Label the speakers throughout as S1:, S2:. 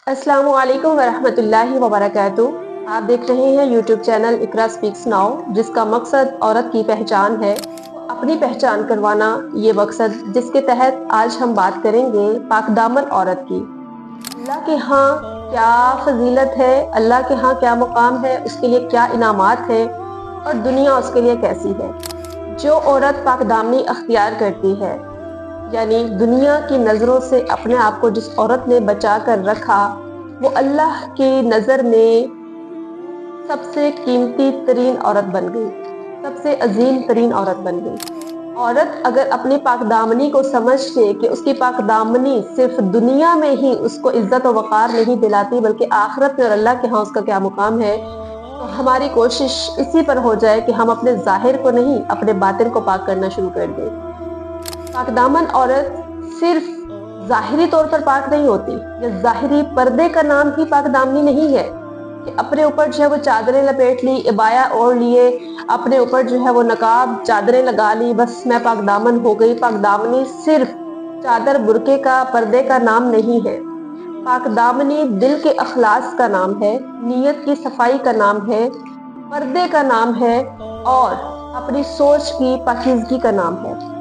S1: अस्सलामु अलैकुम वरहमतुल्लाहि वबरकातुहू। आप देख रहे हैं यूट्यूब चैनल इकरा स्पीक्स नाउ, जिसका मकसद औरत की पहचान है, अपनी पहचान करवाना ये मकसद, जिसके तहत आज हम बात करेंगे पाकदामन औरत की। अल्लाह के यहाँ क्या फजीलत है, अल्लाह के यहाँ क्या मुकाम है, उसके लिए क्या इनामात है और दुनिया उसके लिए कैसी है। जो औरत पाकदामनी अख्तियार करती है, यानी दुनिया की नज़रों से अपने आप को जिस औरत ने बचा कर रखा, वो अल्लाह की नज़र में सबसे कीमती तरीन औरत बन गई, सबसे अजीम तरीन औरत बन गई। औरत अगर अपनी पाकदामनी को समझ के कि उसकी पाकदामनी सिर्फ दुनिया में ही उसको इज्जत और वक़ार नहीं दिलाती, बल्कि आखिरत में और अल्लाह के यहाँ उसका क्या मुकाम है, तो हमारी कोशिश इसी पर हो जाए कि हम अपने ज़ाहिर को नहीं, अपने बातिन को पाक करना शुरू कर दें। पाकदामन औरत सिर्फ ज़ाहिरी तौर पर पाक नहीं होती, या ज़ाहिरी पर्दे का नाम ही पाकदामनी नहीं है कि अपने ऊपर जो है वो चादरें लपेट ली, इबाया ओढ़ लिए, अपने ऊपर जो है वो नकाब चादरें लगा ली, बस मैं पाकदामन हो गई। पाकदामनी सिर्फ चादर बुरके का पर्दे का नाम नहीं है। पाकदामनी दिल के अखलास का नाम है, नीयत की सफाई का नाम है, पर्दे का नाम है और अपनी सोच की पाकीज़गी का नाम है।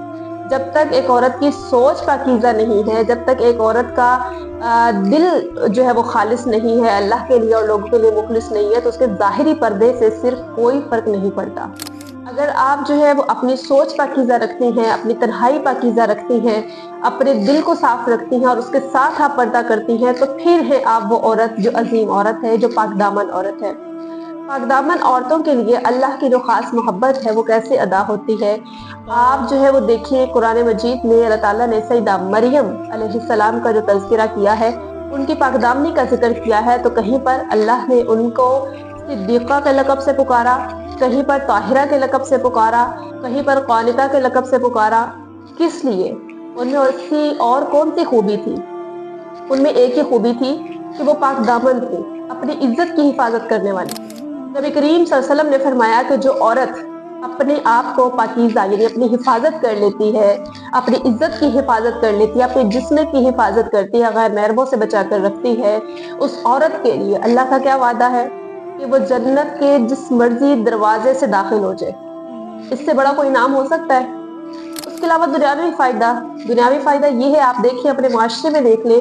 S1: जब तक एक औरत की सोच पाकीज़ा नहीं है, जब तक एक औरत का दिल जो है वो खालिस नहीं है, अल्लाह के लिए और लोगों के लिए मुखलिस नहीं है, तो उसके ज़ाहिरी पर्दे से सिर्फ कोई फ़र्क नहीं पड़ता। अगर आप जो है वो अपनी सोच पाकीज़ा रखती हैं, अपनी तन्हाई पाकीज़ा रखती हैं, अपने दिल को साफ रखती हैं और उसके साथ आप पर्दा करती हैं, तो फिर है आप वो औरत जो अजीम औरत है, जो पाकदामन औरत है। पाकदामन औरतों के लिए अल्लाह की जो ख़ास मोहब्बत है वो कैसे अदा होती है, आप जो है वो देखिए। कुरान मजीद में अल्लाह ताला ने सैयदा मरियम अलैहिस्सलाम का जो तज़किरा किया है, उनकी पाकदामनी का जिक्र किया है, तो कहीं पर अल्लाह ने उनको सिद्दीक़ा के लक़ब से पुकारा, कहीं पर ताहिरा के लक़ब से पुकारा, कहीं पर क़ानिता के लक़ब से पुकारा। किस लिए? उनमें ऐसी और कौन सी खूबी थी? उनमें एक ही खूबी थी कि वो पाकदामन थी, अपनी इज्जत की हिफाजत करने वाली। नबी करीम सल्लल्लाहु अलैहि वसल्लम ने फरमाया कि जो औरत अपने आप को पाकीज़ा यानी अपनी हिफाजत कर लेती है, अपनी इज्जत की हिफाजत कर लेती है, अपने जिस्म की हिफाजत करती है, गैर महरमों से बचा कर रखती है, उस औरत के लिए अल्लाह का क्या वादा है कि वो जन्नत के जिस मर्जी दरवाजे से दाखिल हो जाए। इससे बड़ा कोई नाम हो सकता है? उसके अलावा दुनियावी फ़ायदा ये है, आप देखिए अपने माशरे में देख ले,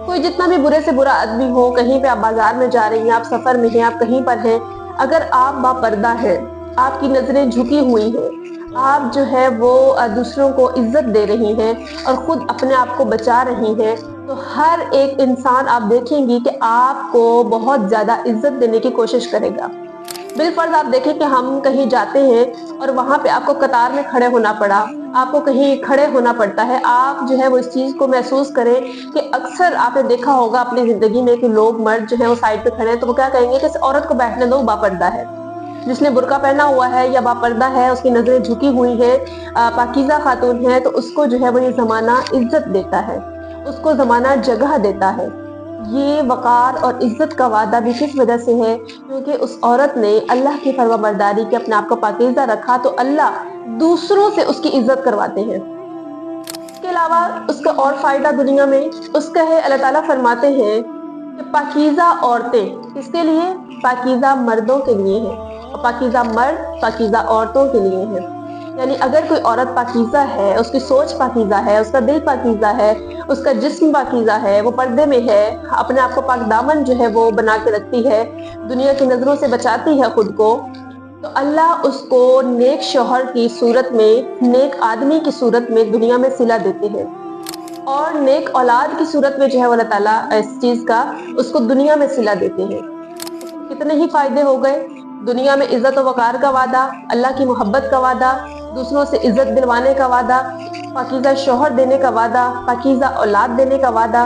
S1: कोई जितना भी बुरे से बुरा आदमी हो, कहीं पे आप बाजार में जा रही हैं, आप सफ़र में हैं, आप कहीं पर हैं, अगर आप बापर्दा हैं, आपकी नज़रें झुकी हुई हैं, आप जो है वो दूसरों को इज्जत दे रही हैं और ख़ुद अपने आप को बचा रही हैं, तो हर एक इंसान आप देखेंगी कि आपको बहुत ज़्यादा इज्जत देने की कोशिश करेगा। बिलफर्ज आप देखें कि हम कहीं जाते हैं और वहाँ पे आपको कतार में खड़े होना पड़ा, आपको कहीं खड़े होना पड़ता है, आप जो है वो इस चीज़ को महसूस करें कि अक्सर आपने देखा होगा अपनी ज़िंदगी में कि लोग मर्द जो है वो साइड पे खड़े हैं, तो वो क्या कहेंगे कि इस औरत को बैठने दो, बापर्दा है। जिसने बुर्का पहना हुआ है या बापर्दा है, उसकी नज़रें झुकी हुई है, पाकीज़ा खातून है, तो उसको जो है वो ये ज़माना इज्जत देता है, उसको ज़माना जगह देता है। ये वक़ार और इज़्ज़त का वादा भी किस वजह से है? क्योंकि उस औरत ने अल्लाह की फरमाबरदारी के अपने आप को पाकीज़ा रखा, तो अल्लाह दूसरों से उसकी इज्जत करवाते हैं। इसके अलावा उसका और फ़ायदा दुनिया में उसका है, अल्लाह ताला फरमाते हैं कि पाकीज़ा औरतें किसके लिए? पाकीज़ा मर्दों के लिए हैं और पाकीज़ा मर्द पाकीज़ा औरतों के लिए हैं। यानी अगर कोई औरत पाकीज़ा है, उसकी सोच पाकीज़ा है, उसका दिल पाकीज़ा है, उसका जिस्म पाकीज़ा है, वो पर्दे में है, अपने आप को पाकदामन जो है वो बना के रखती है, दुनिया की नज़रों से बचाती है खुद को, तो अल्लाह उसको नेक शौहर की सूरत में, नेक आदमी की सूरत में दुनिया में सिला देते हैं और नेक औलाद की सूरत में जो है अल्लाह ताला इस चीज़ का उसको दुनिया में सिला देते हैं। कितने ही फ़ायदे हो गए। दुनिया में इज़्ज़त और वक़ार का वादा, अल्लाह की मोहब्बत का वादा, दूसरों से इज्जत दिलवाने का वादा, पाकीज़ा शौहर देने का वादा, पाकीज़ा औलाद देने का वादा।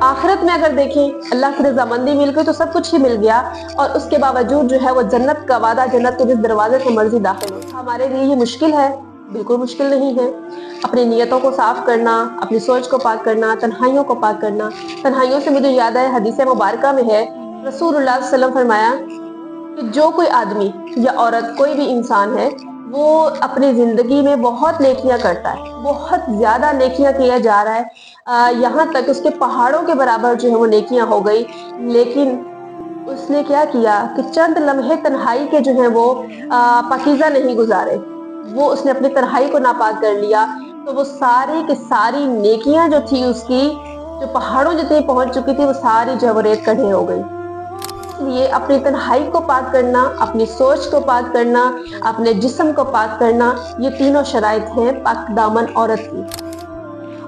S1: आखिरत में अगर देखें अल्लाह की रज़ामंदी मिल गई तो सब कुछ ही मिल गया, और उसके बावजूद जो है वो जन्नत का वादा, जन्नत के जिस दरवाजे से मर्जी दाखिल हो। हमारे लिए ये मुश्किल है? बिल्कुल मुश्किल नहीं है। अपनी नीयतों को साफ़ करना, अपनी सोच को पाक करना, तन्हाइयों को पाक करना। तन्हाइयों से मुझे याद है, हदीस मुबारका में है, रसूलुल्लाह सल्लल्लाहु अलैहि वसल्लम फरमाया कि जो कोई आदमी या औरत, कोई भी इंसान है, वो अपनी ज़िंदगी में बहुत नेकियां करता है, बहुत ज़्यादा नेकियां किया जा रहा है, यहाँ तक उसके पहाड़ों के बराबर जो है वो नेकियां हो गई। लेकिन उसने क्या किया कि चंद लम्हे तन्हाई के जो है वो पाकीज़ा नहीं गुजारे, वो उसने अपनी तन्हाई को नापाक कर लिया। तो वो सारी की सारी नेकियां जो थी उसकी, जो पहाड़ों जितनी पहुंच चुकी थी, वो सारी जो है वो रेत का ढेर हो गई। इसलिए अपनी तन्हाई को पाक करना, अपनी सोच को पाक करना, अपने जिस्म को पाक करना, ये तीनों शराइत हैं पाक दामन औरत की।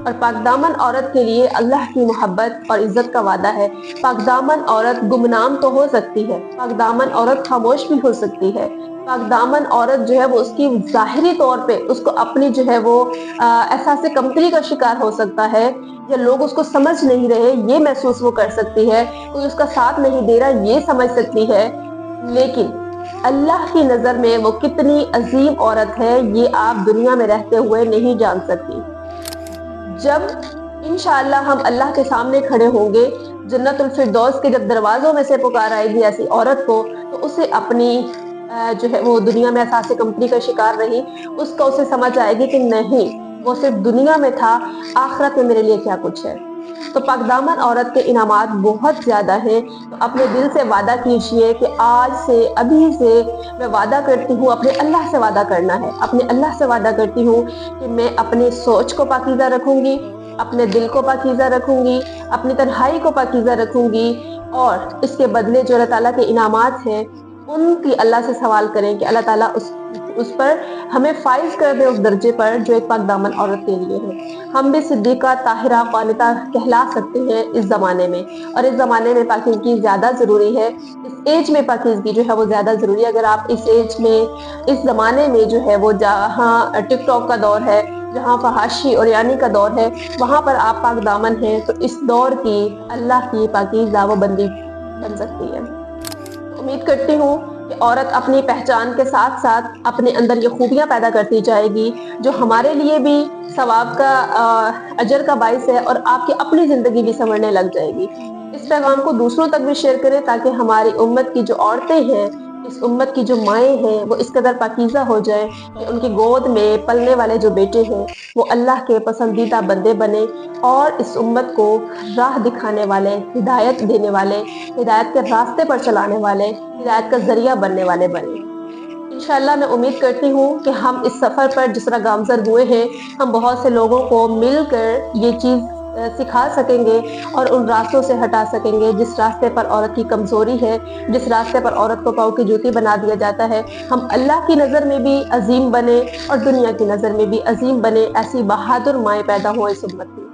S1: और पाकदामन औरत के लिए अल्लाह की मोहब्बत और इज्जत का वादा है। पाकदामन औरत गुमनाम तो हो सकती है, पाकदामन औरत खामोश भी हो सकती है, पाकदामन औरत जो है वो उसकी ज़ाहिरी तौर पे उसको अपनी जो है वो एहसास कमतरी का शिकार हो सकता है, या लोग उसको समझ नहीं रहे ये महसूस वो कर सकती है, कोई उसका साथ नहीं दे रहा ये समझ सकती है। लेकिन अल्लाह की नज़र में वो कितनी अजीम औरत है ये आप दुनिया में रहते हुए नहीं जान सकती। जब इंशाअल्लाह हम अल्लाह के सामने खड़े होंगे, जन्नतुल फिरदौस के जब दरवाज़ों में से पुकार आएगी ऐसी औरत को, तो उसे अपनी जो है वो दुनिया में एहसास कमतरी का शिकार रही, उसका उसे समझ आएगी कि नहीं, वो सिर्फ दुनिया में था, आखिरत में मेरे लिए क्या कुछ है। तो पाकदामन औरत के इनामात बहुत ज़्यादा हैं। तो अपने दिल से वादा कीजिए कि आज से, अभी से मैं वादा करती हूँ, अपने अल्लाह से वादा करना है, अपने अल्लाह से वादा करती हूँ कि मैं अपनी सोच को पाकीज़ा रखूँगी, अपने दिल को पाकीज़ा रखूँगी, अपनी तन्हाई को पाकीज़ा रखूँगी, और इसके बदले जो अल्लाह ताला के इनामात हैं उनकी अल्लाह से सवाल करें कि अल्लाह ताला उस पर हमें फाइज कर दे, उस दर्जे पर जो एक पाकदामन औरत के लिए है। हम भी सिद्दीक़ा, ताहिरा, क़ानिता कहला सकते हैं इस ज़माने में, और इस ज़माने में पाकीज़गी ज़्यादा ज़रूरी है, इस एज में पाकीज़गी जो है वो ज़्यादा ज़रूरी है। अगर आप इस एज में, इस ज़माने में जो है वो जहाँ टिकटॉक का दौर है, जहाँ फहाशी और यानी का दौर है, वहाँ पर आप पाकदामन हैं, तो इस दौर की अल्लाह की पाकीज़ा वो बंदी बन सकती है। उम्मीद करती हूँ कि औरत अपनी पहचान के साथ साथ अपने अंदर ये खूबियाँ पैदा करती जाएगी जो हमारे लिए भी सवाब का, अजर का बाइस है, और आपकी अपनी ज़िंदगी भी संवरने लग जाएगी। इस पैगाम को दूसरों तक भी शेयर करें ताकि हमारी उम्मत की जो औरतें हैं, इस उम्मत की जो माएँ हैं, वो इस कदर पाकीज़ा हो जाए कि उनकी गोद में पलने वाले जो बेटे हैं वो अल्लाह के पसंदीदा बंदे बने, और इस उम्मत को राह दिखाने वाले, हिदायत देने वाले, हिदायत के रास्ते पर चलाने वाले, हिदायत का जरिया बनने वाले बने। इंशाअल्लाह मैं उम्मीद करती हूँ कि हम इस सफ़र पर जिस तरह गामज़द हुए हैं, हम बहुत से लोगों को मिलकर ये चीज़ सिखा सकेंगे और उन रास्तों से हटा सकेंगे जिस रास्ते पर औरत की कमज़ोरी है, जिस रास्ते पर औरत को पाँव की जूती बना दिया जाता है। हम अल्लाह की नज़र में भी अजीम बने और दुनिया की नज़र में भी अजीम बने, ऐसी बहादुर माएँ पैदा हों इस उम्मत में।